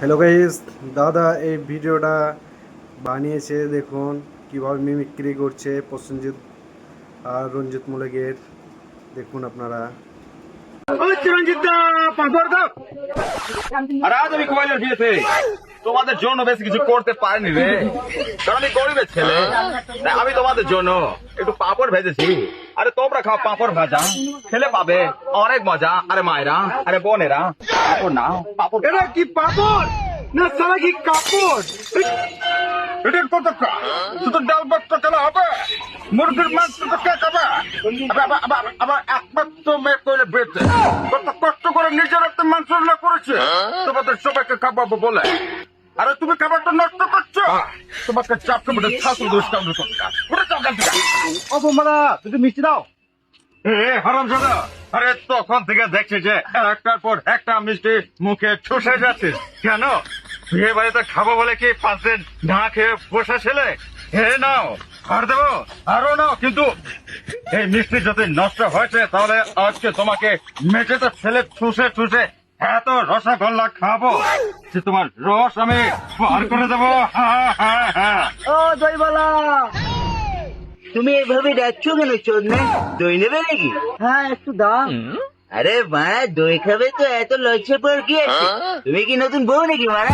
Hello guys, দাদা এই ভিডিওটা বানিয়েছে, দেখুন কিভাবে মিমিক্রি করছে প্রসেনজিৎ আর রঞ্জিত মল্লিকের। দেখুন আপনারা। ওই চিরঞ্জিত দা, পাঁপড় দাও। আর আজ আমি কোয়েলের বিয়েতে তোমাদের জন্য বেশি কিছু করতে পারিনি রে, কারণ আমি গরিবের ছেলে। তাই আমি তোমাদের জন্য একটু পাঁপড় ভেজেছি। আরে তোমরা খাও পাঁপড় ভাজা, খেলে পাবে অনেক মজা। আরে মায়েরা, আরে বোনেরা, পাঁপড় নাও, পাঁপড়। এটা কি পাঁপড় না সারা কি কাপড়? এটা কত শুধু ডাল ভাত তো খেলা হবে, মুরগির মাংস তো কে খাবে? আবার একমাত্র মেয়ে কইলে বেঁচে কত কষ্ট করে নিজের একটা মাংস রান্না করেছে তোমাদের সবাইকে খাবাবো বলে। আরে তুমি খাবারটা নষ্ট করছো, তোমাকে চাপ করে ছাত্র দোষ কামড় করতে অপমানা। তুমি মিষ্টি দাও। হারামজাদা, আরে তখন থেকে দেখছি যে একটার পর একটা মিষ্টি মুখে ঠুসে যাচ্ছে। কেন বিয়ে বাড়িতে খাবো বলে কি 5 দিন না খেয়ে বসে ছেলে? হে নাও, আর দেবো, আরো নাও। কিন্তু এই মিষ্টি যদি নষ্ট হয়েছে তাহলে আজকে তোমাকে মেঝেতে ফেলে ঠুসে ঠুসে এত রসগোল্লা খাবো যে তোমার রস আমি বার করে দেবো। ও দইবালা, তুমি এইভাবে যাচ্ছ কেন? চোদ না, দই নেবে নাকি? হ্যাঁ একটু দাও। আরে মারা, দই খাবে তো এত লজ্জা পড় কি আছে? তুমি কি নতুন বউ নাকি মারা?